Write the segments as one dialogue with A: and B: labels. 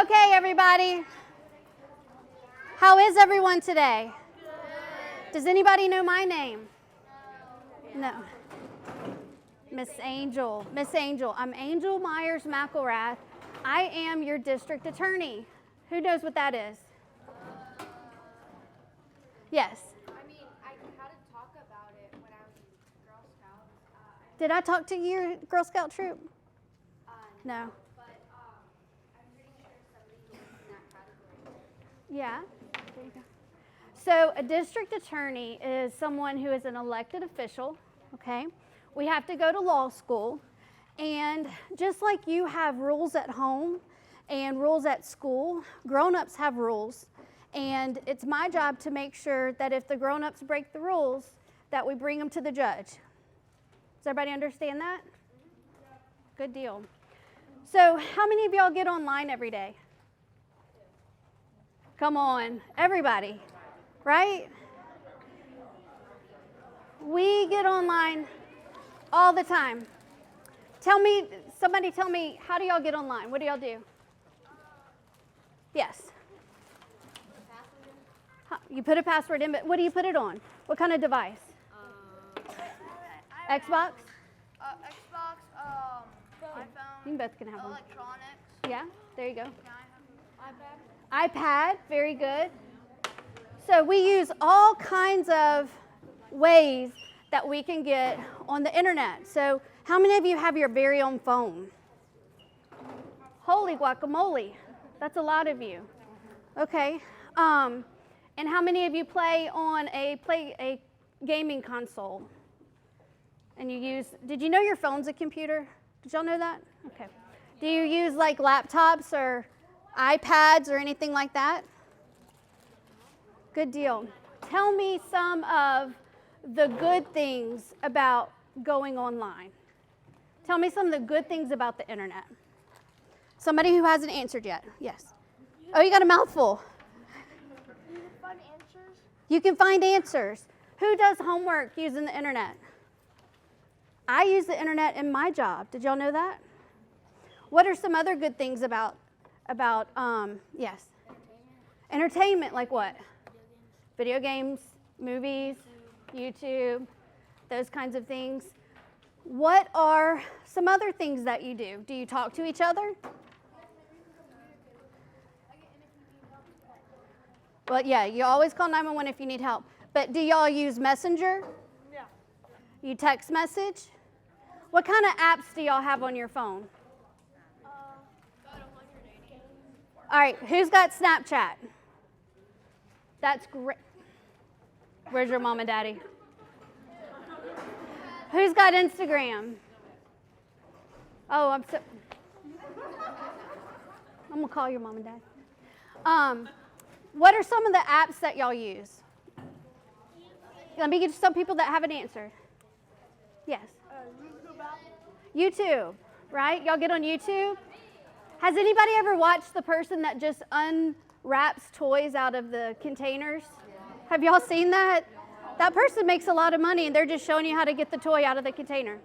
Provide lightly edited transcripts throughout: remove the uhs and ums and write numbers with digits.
A: Okay, everybody. How is everyone today? Does anybody know my name? No. Miss Angel. Miss Angel. I'm Angel Myers McElrath. I am your district attorney. Who knows what that is? Yes.
B: I mean, I had to talk about it when I was in Girl Scouts.
A: Did I talk to your Girl Scout troop? No.
B: But I'm pretty sure somebody was in that category.
A: Yeah. There you go. So a district attorney is someone who is an elected official, okay? We have to go to law school, and just like you have rules at home and rules at school, grown-ups have rules, and it's my job to make sure that if the grown-ups break the rules, that we bring them to the judge. Does everybody understand that? Good deal. So how many of y'all get online every day? Come on, everybody, right? We get online all the time. Somebody tell me, how do y'all get online? What do y'all do? Yes. You put a password in, but what do you put it on? What kind of device? Xbox?
B: Xbox, iPhone,
A: You both can have one.
B: electronics.
A: Yeah, there you go.
B: Can I have
A: iPad, very good. So we use all kinds of ways that we can get on the internet. So how many of you have your very own phone? Holy guacamole, that's a lot of you. Okay, and how many of you play on a gaming console? And you use, did you know your phone's a computer? Did y'all know that? Okay. Do you use like laptops or iPads or anything like that? Good deal. Tell me some of the good things about going online. Tell me some of the good things about the internet. Somebody who hasn't answered yet. Yes. Oh, you got a mouthful.
B: You can find answers.
A: You can find answers. Who does homework using the internet? I use the internet in my job. Did y'all know that? What are some other good things about yes? Entertainment, like what? Video games, movies, YouTube, those kinds of things. What are some other things that you do? Do you talk to each other? Well, yeah, you always call 911 if you need help. But do y'all use Messenger?
B: Yeah.
A: You text message? What kind of apps do y'all have on your phone? All right, who's got Snapchat? That's great. Where's your mom and daddy? Who's got Instagram? Oh, I'm gonna call your mom and dad. What are some of the apps that y'all use? Let me get some people that haven't answered. Yes. YouTube, right? Y'all get on YouTube? Has anybody ever watched the person that just unwraps toys out of the containers? Have y'all seen that? That person makes a lot of money and they're just showing you how to get the toy out of the container.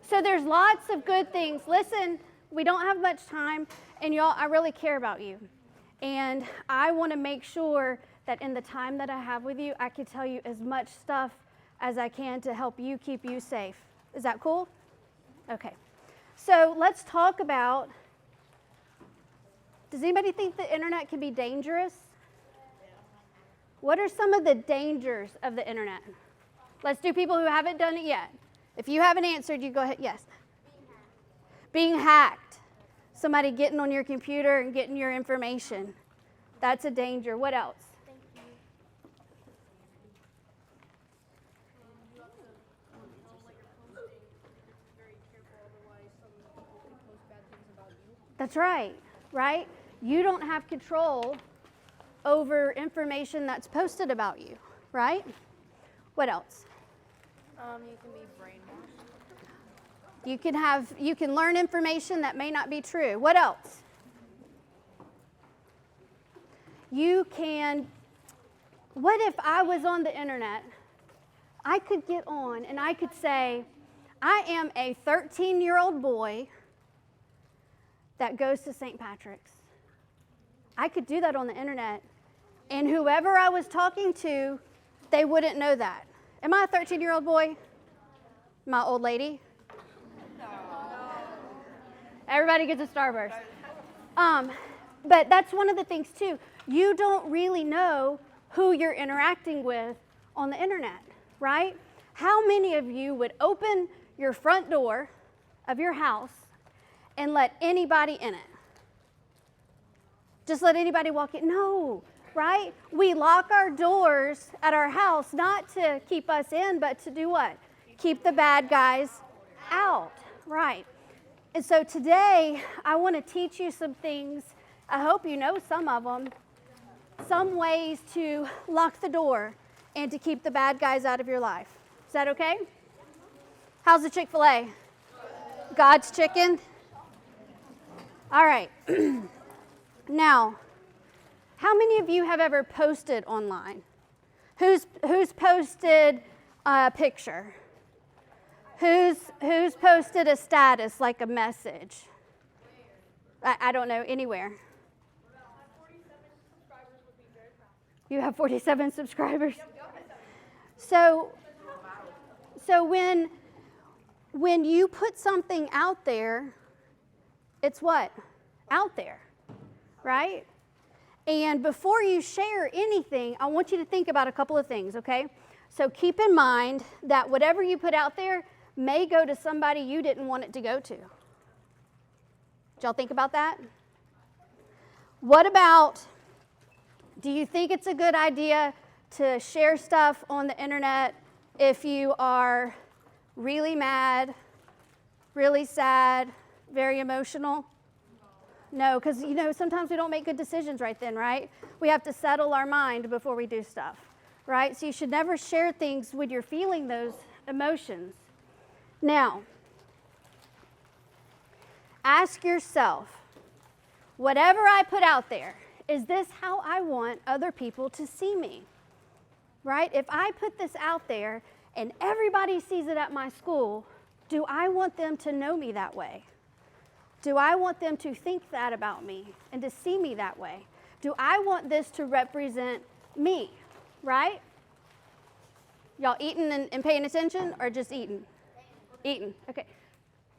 A: So there's lots of good things. Listen, we don't have much time, and y'all, I really care about you. And I want to make sure that in the time that I have with you, I can tell you as much stuff as I can to help you keep you safe. Is that cool? Okay. So let's talk about, does anybody think the internet can be dangerous? What are some of the dangers of the internet? Let's do people who haven't done it yet. If you haven't answered, you go ahead. Yes. Being hacked. Somebody getting on your computer and getting your information. That's a danger. What else?
B: Thank you.
A: That's right, right? You don't have control over information that's posted about you, right? What else?
B: You can be brainwashed.
A: You can learn information that may not be true. What else? What if I was on the internet? I could get on and I could say, I am a 13-year-old boy that goes to St. Patrick's. I could do that on the internet. And whoever I was talking to, they wouldn't know that. Am I a 13-year-old boy? Am I an old lady? No. Everybody gets a Starburst. But that's one of the things, too. You don't really know who you're interacting with on the internet, right? How many of you would open your front door of your house and let anybody in it? Just let anybody walk in? No, right? We lock our doors at our house not to keep us in, but to do what? Keep the bad guys out, right? And so today, I want to teach you some things. I hope you know some of them. Some ways to lock the door and to keep the bad guys out of your life. Is that okay? How's the Chick-fil-A? God's chicken? All right. Now, how many of you have ever posted online? Who's posted a picture? Who's posted a status, like a message? I don't know, anywhere. You have 47 subscribers? So when you put something out there, it's what? Out there, right? And before you share anything, I want you to think about a couple of things, okay? So keep in mind that whatever you put out there may go to somebody you didn't want it to go to. Did y'all think about that? What about, do you think it's a good idea to share stuff on the internet if you are really mad, really sad, very emotional? No, because sometimes we don't make good decisions right then, right? We have to settle our mind before we do stuff, right? So you should never share things when you're feeling those emotions. Now, ask yourself, whatever I put out there, is this how I want other people to see me? Right? If I put this out there and everybody sees it at my school, do I want them to know me that way? Do I want them to think that about me and to see me that way? Do I want this to represent me? Right? Y'all eating and paying attention or just eating? Eating. Okay.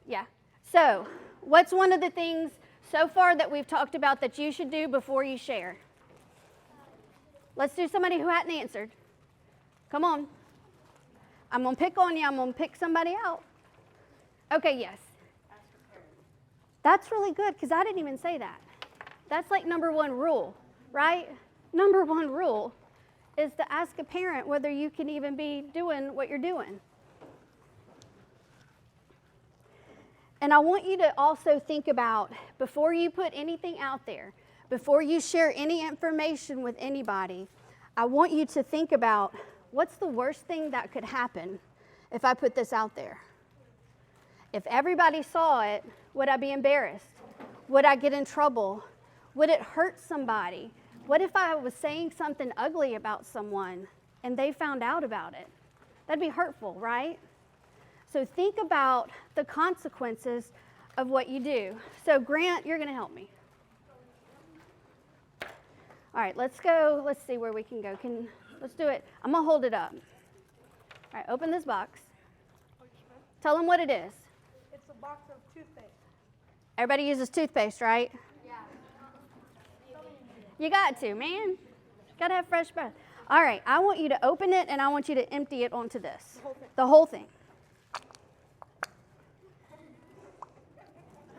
A: Yeah. So, what's one of the things so far that we've talked about that you should do before you share? Let's do somebody who hadn't answered. Come on. I'm going to pick on you. I'm going to pick somebody out. Okay, yes. That's really good because I didn't even say that. That's like number one rule, right? Number one rule is to ask a parent whether you can even be doing what you're doing. And I want you to also think about, before you put anything out there, before you share any information with anybody, I want you to think about, what's the worst thing that could happen if I put this out there? If everybody saw it, would I be embarrassed? Would I get in trouble? Would it hurt somebody? What if I was saying something ugly about someone and they found out about it? That'd be hurtful, right? So think about the consequences of what you do. So Grant, you're going to help me. All right, let's go. Let's see where we can go. Let's do it. I'm going to hold it up. All right, open this box. Tell them what it is.
C: It's a box of toothpaste.
A: Everybody uses toothpaste, right?
B: Yeah.
A: You got to, man. Got to have fresh breath. All right, I want you to open it and I want you to empty it onto this. The whole thing.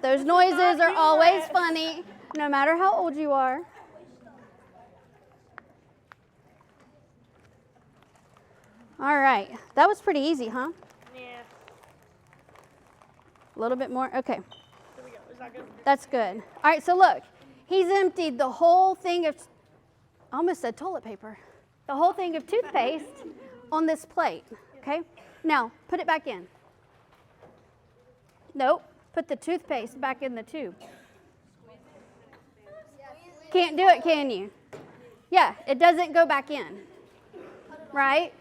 A: Those noises are always funny, no matter how old you are. All right, that was pretty easy, huh?
C: Yeah.
A: A little bit more, okay.
C: Here we go. Is that good?
A: That's good. All right, so look, he's emptied the whole thing of, I almost said toilet paper, the whole thing of toothpaste on this plate, okay? Now, put it back in. Nope, put the toothpaste back in the tube. Can't do it, can you? Yeah, it doesn't go back in, right?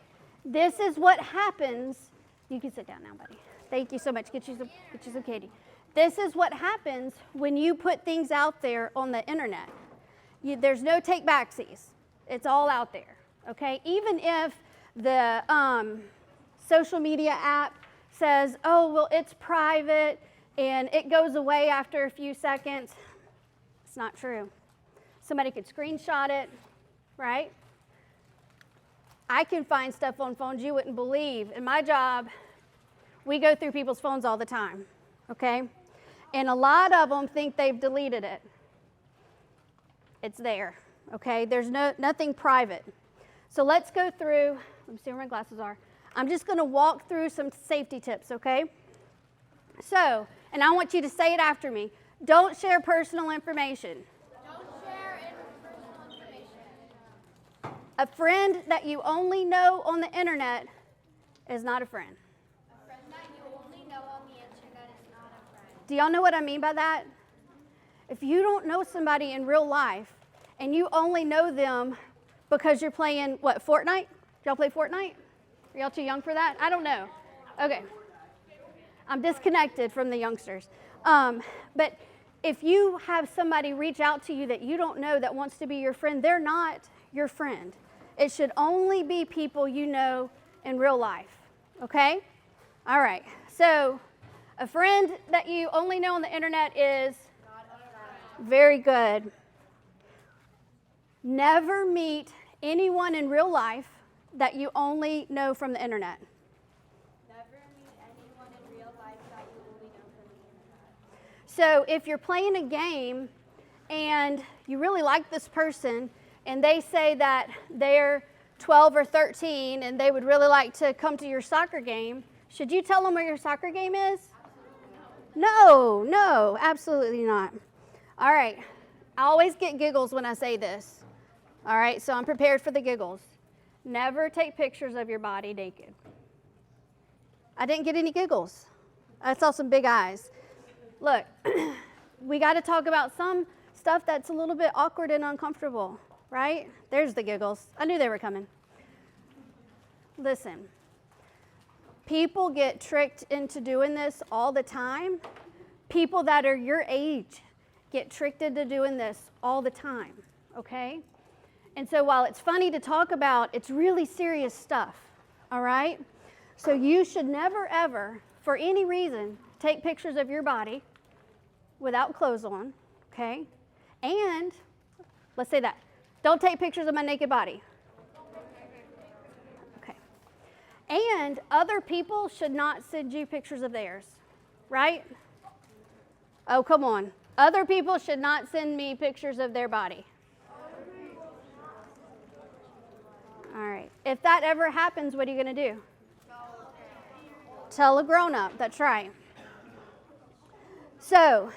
A: This is what happens. You can sit down now, buddy. Thank you so much. Get you some candy. This is what happens when you put things out there on the internet. There's no take backsies. It's all out there, okay? Even if the social media app says, oh, well, it's private and it goes away after a few seconds, it's not true. Somebody could screenshot it, right? I can find stuff on phones you wouldn't believe. In my job, we go through people's phones all the time, okay? And a lot of them think they've deleted it. It's there, okay? There's nothing private. So let's go through, let me see where my glasses are. I'm just going to walk through some safety tips, okay? So, and I want you to say it after me. Don't share personal information.
B: Don't share personal information.
A: A friend that you only know on the internet is not a friend.
B: A friend that you only know on the internet is not a friend.
A: Do y'all know what I mean by that? If you don't know somebody in real life and you only know them because you're playing, what, Fortnite? Y'all play Fortnite? Are y'all too young for that? I don't know. Okay. I'm disconnected from the youngsters. But if you have somebody reach out to you that you don't know that wants to be your friend, they're not your friend. It should only be people you know in real life. Okay? All right. So a friend that you only know on the internet is very good. Never meet anyone in real life that you only know from the internet.
B: Never meet anyone in real life that you only know from the internet.
A: So if you're playing a game and you really like this person and they say that they're 12 or 13 and they would really like to come to your soccer game, should you tell them where your soccer game is? No, absolutely not. All right, I always get giggles when I say this. All right, so I'm prepared for the giggles. Never take pictures of your body naked. I didn't get any giggles. I saw some big eyes. Look, we got to talk about some stuff that's a little bit awkward and uncomfortable, right? There's the giggles. I knew they were coming. Listen, people get tricked into doing this all the time. People that are your age get tricked into doing this all the time, okay? And so while it's funny to talk about, it's really serious stuff, all right? So you should never, ever, for any reason, take pictures of your body without clothes on, okay? And, let's say that, don't take pictures of my naked body. Okay. And other people should not send you pictures of theirs, right? Oh, come on. Other people should not send me pictures of their body. All right. If that ever happens, what are you going to do? Tell a grown-up. That's right. So,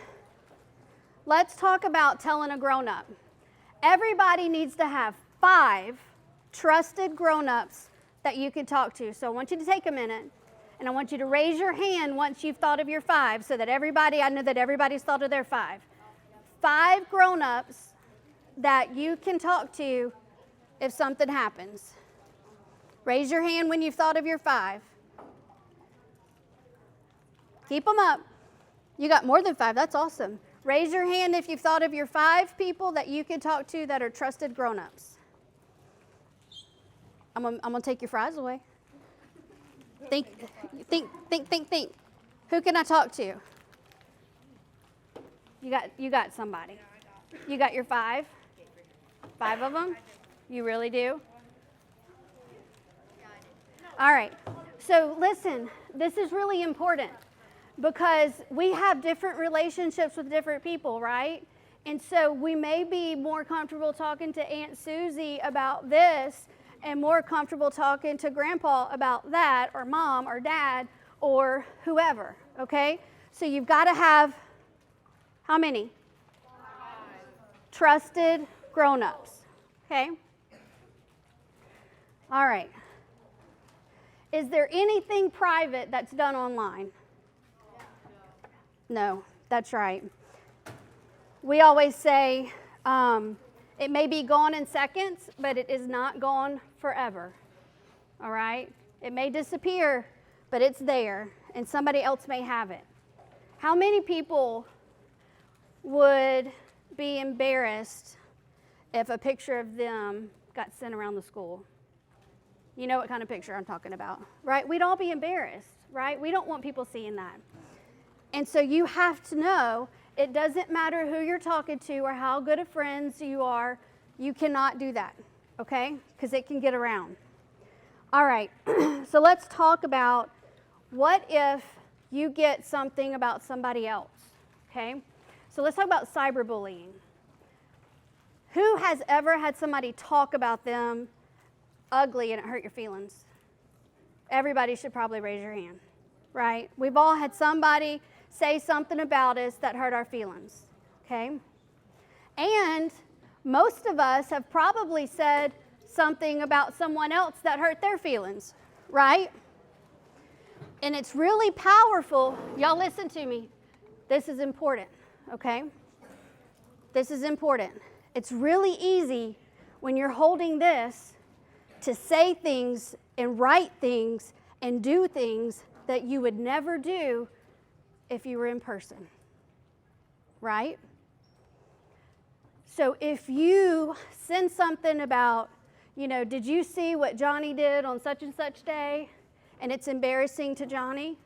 A: let's talk about telling a grown-up. Everybody needs to have 5 trusted grown-ups that you can talk to. So I want you to take a minute, and I want you to raise your hand once you've thought of your 5 so that I know that everybody's thought of their 5. 5 grown-ups that you can talk to if something happens. Raise your hand when you've thought of your 5. Keep them up. You got more than 5. That's awesome. Raise your hand if you've thought of your 5 people that you can talk to that are trusted grown-ups. I'm gonna take your fries away. Think. Who can I talk to? You got somebody. You got your 5? 5 of them? You really do? All right. So listen, this is really important because we have different relationships with different people, right? And so we may be more comfortable talking to Aunt Susie about this and more comfortable talking to Grandpa about that, or Mom or Dad or whoever, okay? So you've got to have how many?
B: 5.
A: Trusted grown-ups, okay? All right. Is there anything private that's done online? No, that's right. We always say it may be gone in seconds, but it is not gone forever. All right? It may disappear, but it's there, and somebody else may have it. How many people would be embarrassed if a picture of them got sent around the school? You know what kind of picture I'm talking about, right? We'd all be embarrassed, right? We don't want people seeing that. And so you have to know it doesn't matter who you're talking to or how good of friends you are, you cannot do that, okay? Because it can get around. All right, so let's talk about what if you get something about somebody else, okay? So let's talk about cyberbullying. Who has ever had somebody talk about them ugly and it hurt your feelings? Everybody should probably raise your hand, right? We've all had somebody say something about us that hurt our feelings, okay? And most of us have probably said something about someone else that hurt their feelings, right? And it's really powerful. Y'all listen to me. This is important, okay? This is important. It's really easy when you're holding this to say things and write things and do things that you would never do if you were in person, right? So if you send something about, did you see what Johnny did on such and such day? And it's embarrassing to Johnny,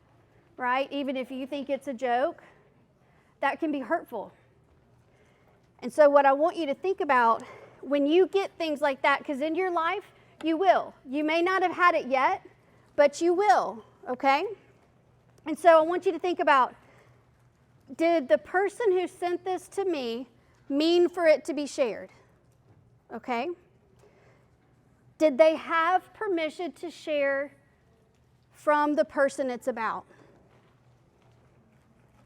A: right? Even if you think it's a joke, that can be hurtful. And so what I want you to think about when you get things like that, because in your life, you will. You may not have had it yet, but you will, okay? And so I want you to think about, did the person who sent this to me mean for it to be shared? Okay? Did they have permission to share from the person it's about?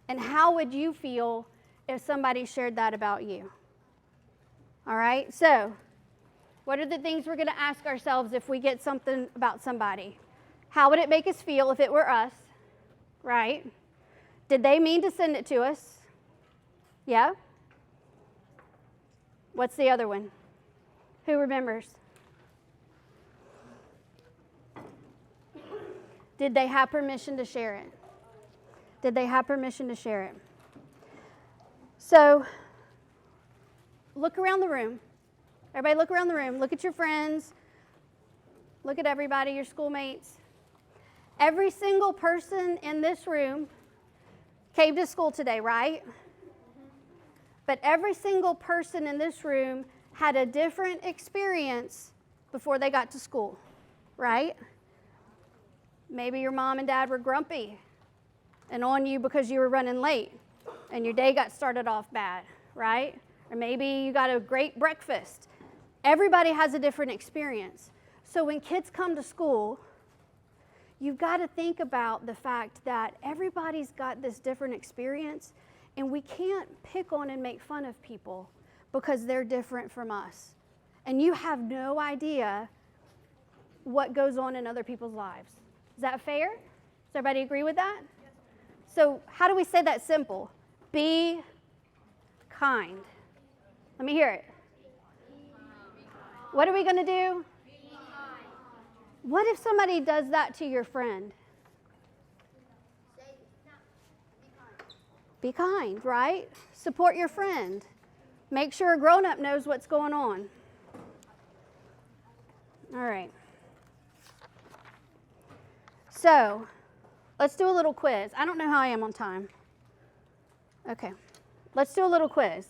A: And how would you feel if somebody shared that about you? All right? So, what are the things we're going to ask ourselves if we get something about somebody? How would it make us feel if it were us? Right? Did they mean to send it to us? Yeah? What's the other one? Who remembers? Did they have permission to share it? Did they have permission to share it? So, look around the room. Everybody look around the room. Look at your friends. Look at everybody, your schoolmates. Every single person in this room came to school today, right? But every single person in this room had a different experience before they got to school, right? Maybe your mom and dad were grumpy and on you because you were running late and your day got started off bad, right? Or maybe you got a great breakfast. Everybody has a different experience. So when kids come to school, you've got to think about the fact that everybody's got this different experience, and we can't pick on and make fun of people because they're different from us. And you have no idea what goes on in other people's lives. Is that fair? Does everybody agree with that? Yes. So how do we say that simple? Be kind. Let me hear it. What are we going to do? Be kind. What if somebody does that to your friend? Be kind, right? Support your friend. Make sure a grown-up knows what's going on. All right. So, let's do a little quiz. I don't know how I am on time. Okay. Let's do a little quiz.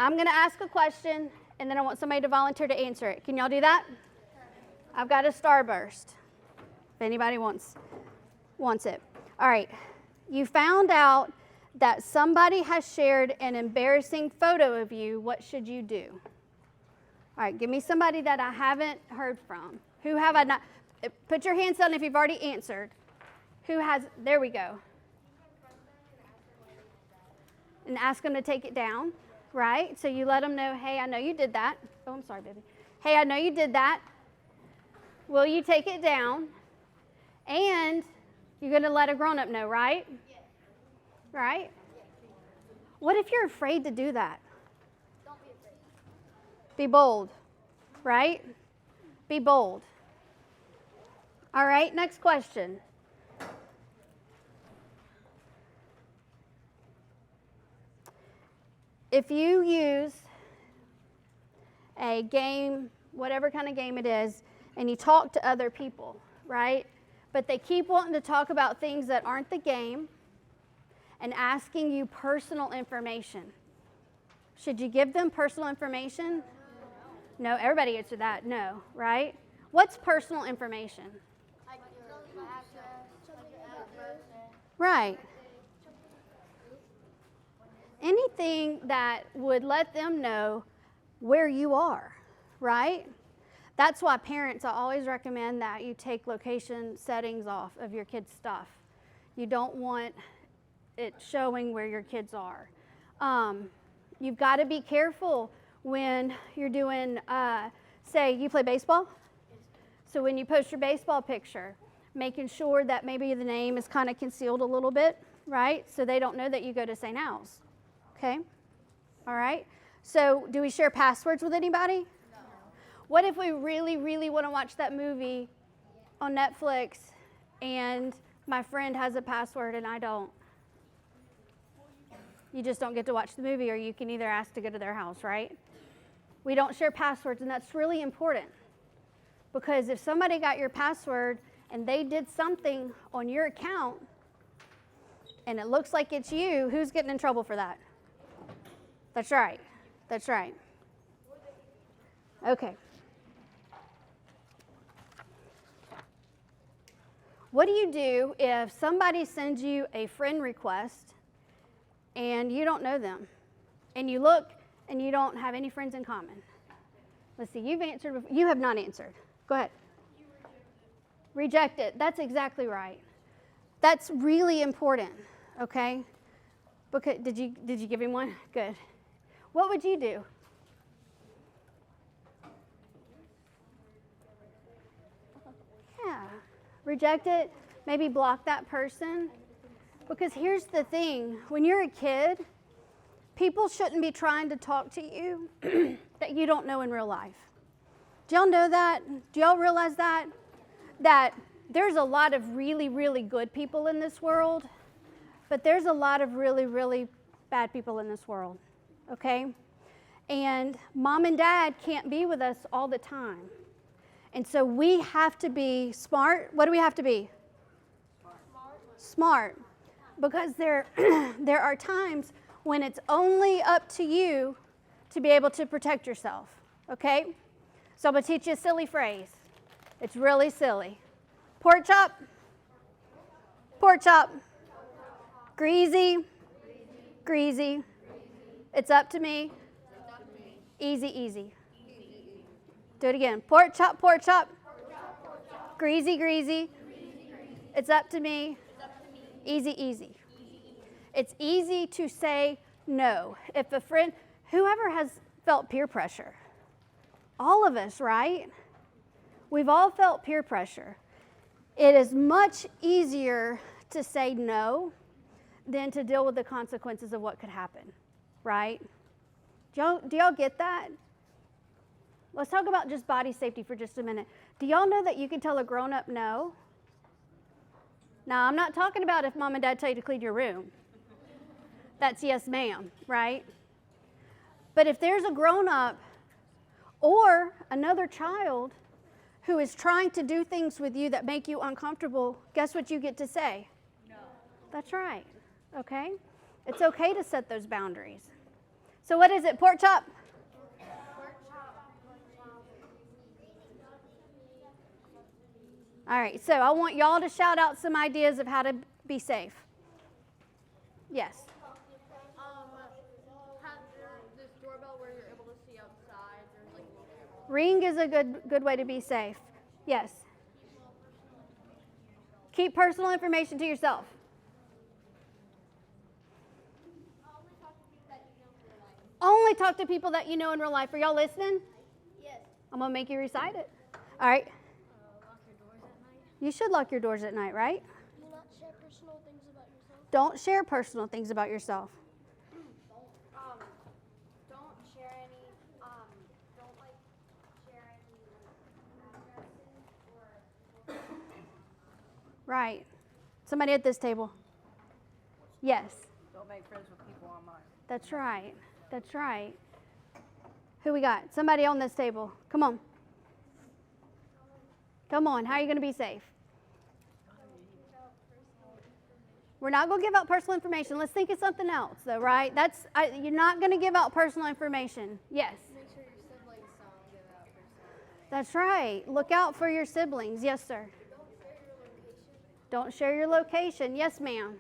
A: I'm going to ask a question, and then I want somebody to volunteer to answer it. Can y'all do that? I've got a starburst, if anybody wants it. All right. You found out that somebody has shared an embarrassing photo of you. What should you do? All right, give me somebody that I haven't heard from. Who have I not? Put your hands down if you've already answered. Who has? There we go. And ask them to take it down, right? So you let them know, hey, I know you did that. Oh, I'm sorry, baby. Hey, I know you did that. Will you take it down? And you're going to let a grown-up know, right? Yes. Right? Yes. What if you're afraid to do that?
B: Don't be afraid.
A: Be bold, right? Be bold. All right, next question. If you use a game, whatever kind of game it is, and you talk to other people, right? But they keep wanting to talk about things that aren't the game and asking you personal information. Should you give them personal information? No, everybody answered that. No, right? What's personal information?
B: Like your address, like your birthday.
A: Right. Anything that would let them know where you are, right? That's why parents, I always recommend that you take location settings off of your kids' stuff. You don't want it showing where your kids are. You've got to be careful when you're doing, say you play baseball. So when you post your baseball picture, making sure that maybe the name is kind of concealed a little bit, right? So they don't know that you go to St. Al's, okay? All right? So do we share passwords with anybody? No. What if we really, really want to watch that movie on Netflix and my friend has a password and I don't? You just don't get to watch the movie, or you can either ask to go to their house, right? We don't share passwords, and that's really important. Because if somebody got your password and they did something on your account and it looks like it's you, who's getting in trouble for that? That's right. That's right. Okay. What do you do if somebody sends you a friend request and you don't know them? And you look and you don't have any friends in common? Let's see, you've answered before. You have not answered. Go ahead. Reject it. That's exactly right. That's really important, okay? Because did you give him one? Good. What would you do? Yeah. Reject it. Maybe block that person. Because here's the thing. When you're a kid, people shouldn't be trying to talk to you that you don't know in real life. Do y'all know that? Do y'all realize that? That there's a lot of really, really good people in this world, but there's a lot of really, really bad people in this world, okay? And mom and dad can't be with us all the time. And so we have to be smart. What do we have to be? Smart. Because there are times when it's only up to you to be able to protect yourself, okay? So I'm going to teach you a silly phrase. It's really silly. Pork chop. Pork chop. Greasy. Greasy. It's up to me. Easy, easy. Do it again. Pork chop, pork chop. Greasy, greasy. It's up to me. Easy, easy. It's easy to say no. If a friend, whoever has felt peer pressure, all of us, right? We've all felt peer pressure. It is much easier to say no than to deal with the consequences of what could happen, right? Do y'all get that? Let's talk about just body safety for just a minute. Do y'all know that you can tell a grown-up no? Now, I'm not talking about if mom and dad tell you to clean your room. That's yes, ma'am, right? But if there's a grown-up or another child who is trying to do things with you that make you uncomfortable, guess what you get to say? No. That's right, okay? It's okay to set those boundaries. So what is it, pork chop? All right, so I want y'all to shout out some ideas of how to be safe. Yes.
B: Have this doorbell where you're able to see outside. There's like
A: Ring is a good way to be safe. Yes. Keep personal information to yourself. Only talk to people that you know in real life. Are y'all listening?
B: Yes.
A: I'm going to make you recite it. All right.
B: Lock your doors at night.
A: You should lock your doors at night, right?
B: Do not share personal things about yourself.
A: Don't share personal things about yourself.
B: Don't share any don't like share any addresses or
A: Right. Somebody at this table. Yes.
C: Don't make friends with people online.
A: That's right. That's right. Who we got? Somebody on this table. Come on. Come on. How are you going to be safe? We're not going to give out personal information. Let's think of something else, though, right? You're not going to give out personal information. Yes.
B: Make sure your siblings don't give out personal.
A: That's right. Look out for your siblings. Yes, sir. Don't share your location. Yes, ma'am.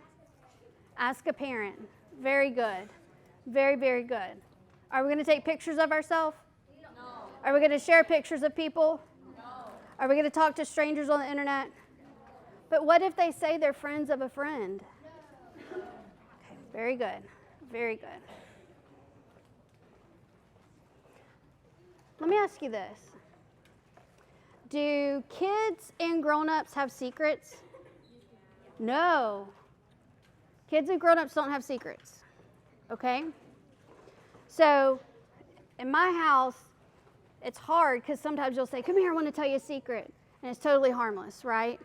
A: Ask a parent. Very good. Very, very good. Are we going to take pictures of ourselves?
B: No.
A: Are we going to share pictures of people?
B: No.
A: Are we going to talk to strangers on the internet? But what if they say they're friends of a friend? Okay, very good. Very good. Let me ask you this. Do kids and grown-ups have secrets? No. Kids and grown-ups don't have secrets. Okay? So, in my house, it's hard because sometimes you'll say, "Come here, I want to tell you a secret." And it's totally harmless, right?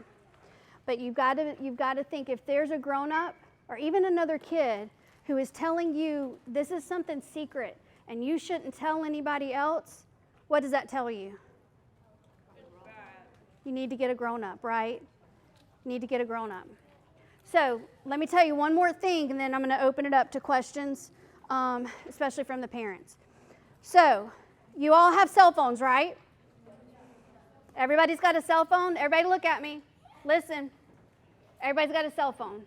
A: But you've got to think, if there's a grown-up or even another kid who is telling you this is something secret and you shouldn't tell anybody else, what does that tell you? You need to get a grown-up, right? You need to get a grown-up. So let me tell you one more thing, and then I'm going to open it up to questions, especially from the parents. So you all have cell phones, right? Everybody's got a cell phone. Everybody look at me. Listen. Everybody's got a cell phone.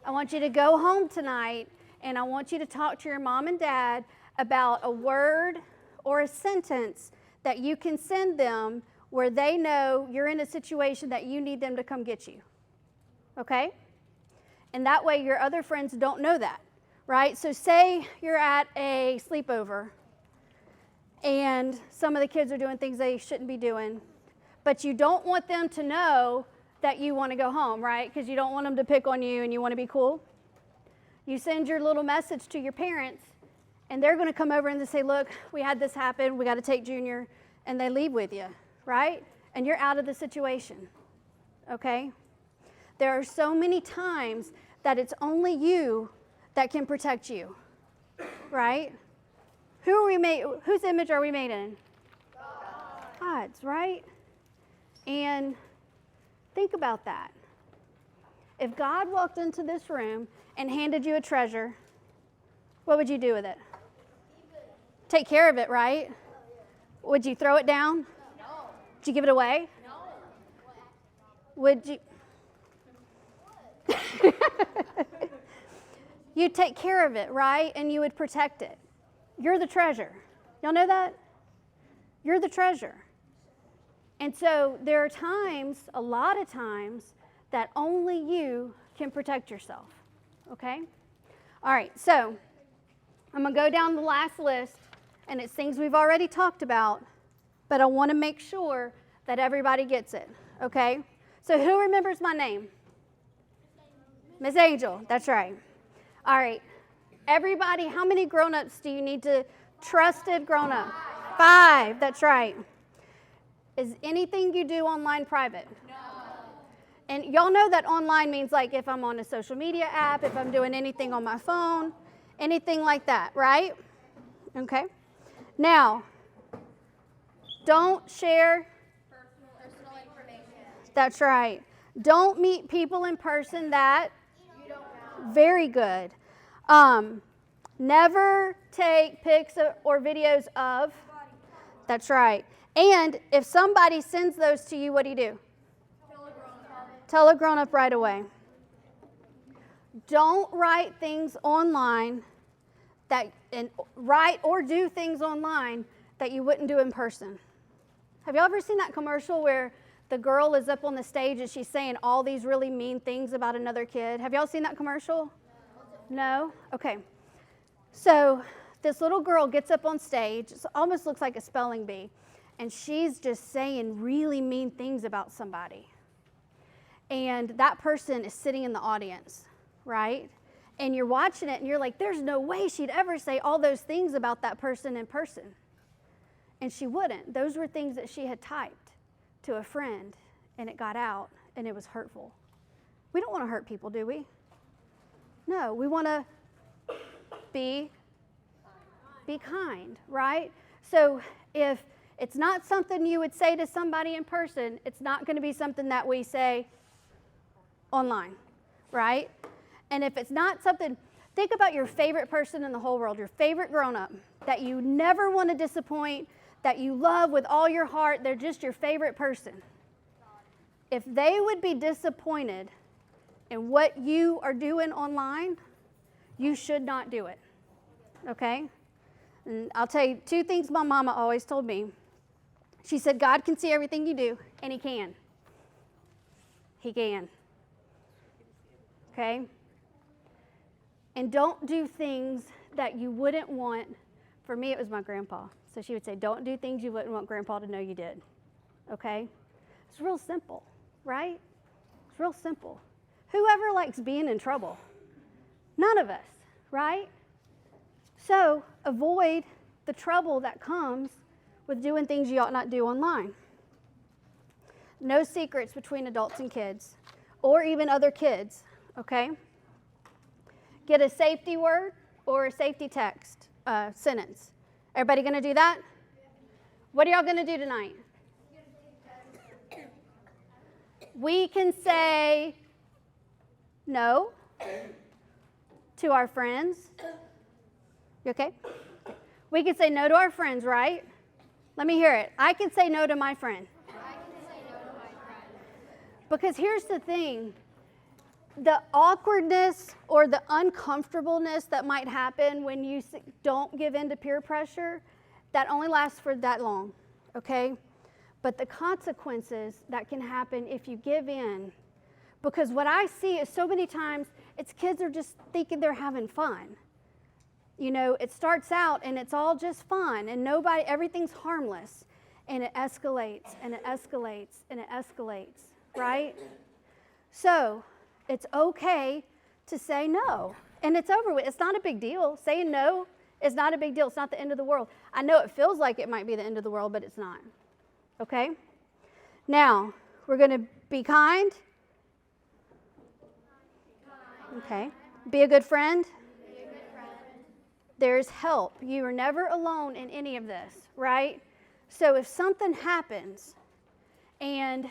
A: I want you to go home tonight, and I want you to talk to your mom and dad about a word or a sentence that you can send them where they know you're in a situation that you need them to come get you. Okay? And that way your other friends don't know that, right? So say you're at a sleepover and some of the kids are doing things they shouldn't be doing, but you don't want them to know that you want to go home, right? Because you don't want them to pick on you and you want to be cool. You send your little message to your parents, and they're going to come over and they say, "Look, we had this happen. We got to take Junior," and they leave with you, right? And you're out of the situation, okay? There are so many times that it's only you that can protect you, right? Whose image are we made in? God's, right? And think about that. If God walked into this room and handed you a treasure, what would you do with it? Take care of it, right? Would you throw it down?
B: No.
A: Would you give it away?
B: No.
A: Would you? You'd take care of it, right? And you would protect it. You're the treasure. Y'all know that? You're the treasure. And so there are times, a lot of times, that only you can protect yourself. Okay? All right, so I'm going to go down the last list, and it's things we've already talked about, but I want to make sure that everybody gets it. Okay? So who remembers my name? Miss Angel. That's right. All right. Everybody, how many grown-ups do you need to? Trusted grown-up. 5. That's right. Is anything you do online private?
B: No.
A: And y'all know that online means like if I'm on a social media app, if I'm doing anything on my phone, anything like that, right? Okay. Now, don't share.
B: Personal information.
A: That's right. Don't meet people in person that.
B: You don't know.
A: Very good. Never take pics or videos of. That's right. And if somebody sends those to you, what do? Tell a grown-up right away. Don't write things online and write or do things online that you wouldn't do in person. Have y'all ever seen that commercial where the girl is up on the stage and she's saying all these really mean things about another kid? Have y'all seen that commercial? No? Okay. So this little girl gets up on stage. It almost looks like a spelling bee. And she's just saying really mean things about somebody. And that person is sitting in the audience, right? And you're watching it and you're like, there's no way she'd ever say all those things about that person in person. And she wouldn't. Those were things that she had typed to a friend, and it got out, and it was hurtful. We don't want to hurt people, do we? No, we want to be kind, right? So if it's not something you would say to somebody in person, it's not going to be something that we say online, right? And if it's not something, think about your favorite person in the whole world, your favorite grown-up that you never want to disappoint, that you love with all your heart. They're just your favorite person. If they would be disappointed in what you are doing online, you should not do it, okay? And I'll tell you 2 things my mama always told me. She said, God can see everything you do, and he can. He can. Okay? And don't do things that you wouldn't want. For me, it was my grandpa. So she would say, don't do things you wouldn't want grandpa to know you did. Okay? It's real simple, right? It's real simple. Whoever likes being in trouble? None of us, right? So avoid the trouble that comes with doing things you ought not do online. No secrets between adults and kids, or even other kids, okay? Get a safety word or a safety text sentence. Everybody gonna do that? What are y'all gonna do tonight? We can say no to our friends. You okay? We can say no to our friends, right? Let me hear it. I can say no to my friend.
B: I can say no to my friend.
A: Because here's the thing. The awkwardness or the uncomfortableness that might happen when you don't give in to peer pressure, that only lasts for that long, okay? But the consequences that can happen if you give in, because what I see is so many times it's kids are just thinking they're having fun. You know, it starts out and it's all just fun and everything's harmless, and it escalates and it escalates and it escalates, right? So it's okay to say no, and it's over with. It's not a big deal. Saying no is not a big deal. It's not the end of the world. I know it feels like it might be the end of the world, but it's not, okay? Now, we're going to be kind. Okay. Be a good friend. There's help. You are never alone in any of this, right? So if something happens and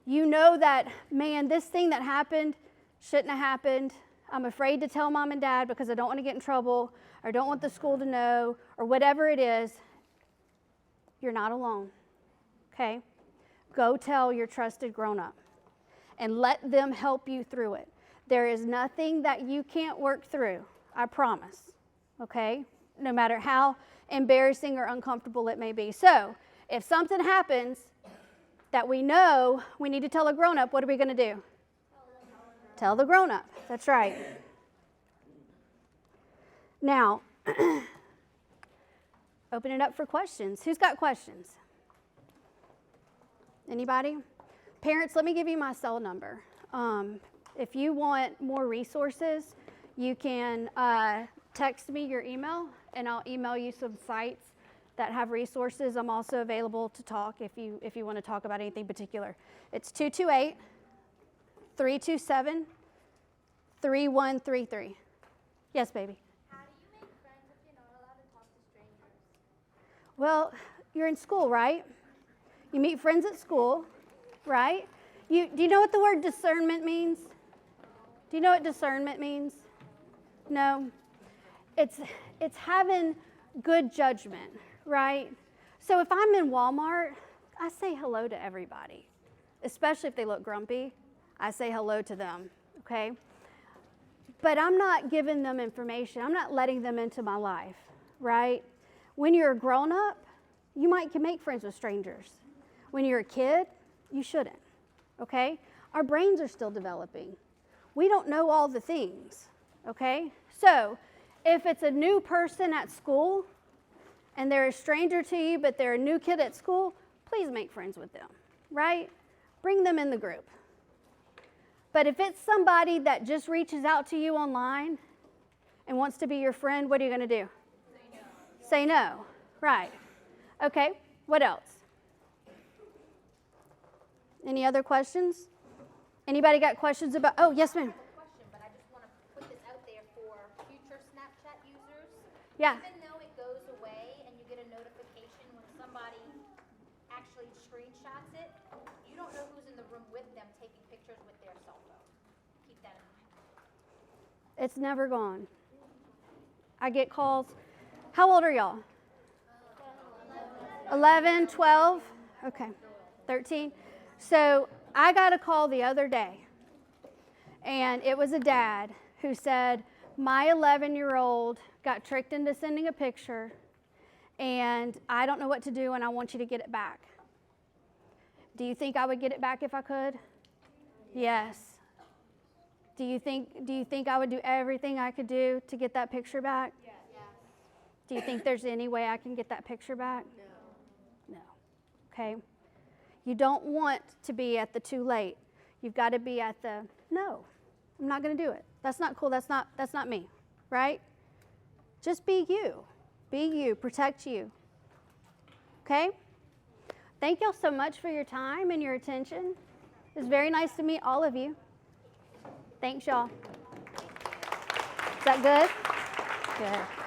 A: you know that, man, this thing that happened shouldn't have happened. I'm afraid to tell mom and dad because I don't want to get in trouble or don't want the school to know or whatever it is, you're not alone, okay? Go tell your trusted grown-up and let them help you through it. There is nothing that you can't work through. I promise, okay? No matter how embarrassing or uncomfortable it may be. So, if something happens that we know we need to tell a grown-up, what are we going to do? Tell the grown-up. That's right. Now, open it up for questions. Who's got questions? Anybody? Parents, let me give you my cell number. If you want more resources, you can text me your email, and I'll email you some sites that have resources. I'm also available to talk if you want to talk about anything particular. It's 228-327-3133. Yes, baby?
B: How do you make friends if you're not allowed to talk to strangers?
A: Well, you're in school, right? You meet friends at school, right? Do you know what the word discernment means? Do you know what discernment means? No? It's having good judgment, right? So if I'm in Walmart, I say hello to everybody, especially if they look grumpy. I say hello to them, okay? But I'm not giving them information. I'm not letting them into my life, right? When you're a grown-up, you might can make friends with strangers. When you're a kid, you shouldn't, okay? Our brains are still developing. We don't know all the things, okay? So if it's a new person at school and they're a stranger to you, but they're a new kid at school, please make friends with them, right? Bring them in the group. But if it's somebody that just reaches out to you online and wants to be your friend, what are you going to do? Say no. Right. Okay, what else? Any other questions? Anybody got questions about, oh, yes, ma'am.
B: Question, but I just want to put this out there for future Snapchat users.
A: Yeah.
B: Even though it goes away and
D: screenshots it, you don't know who's in the room with them taking pictures with their cell phone. Keep that in mind.
A: It's never gone. I get calls. How old are y'all? 11, 12, okay, 13. So I got a call the other day, and it was a dad who said, my 11-year-old got tricked into sending a picture, and I don't know what to do, and I want you to get it back. Do you think I would get it back if I could? Yes. Do you think I would do everything I could do to get that picture back?
B: Yes.
A: Do you think there's any way I can get that picture back? No. Okay. You don't want to be at the too late. You've got to be at the no. I'm not going to do it. That's not cool. That's not me. Right? Just be you. Be you. Protect you. Okay? Thank y'all so much for your time and your attention. It was very nice to meet all of you. Thanks, y'all. Is that good? Good.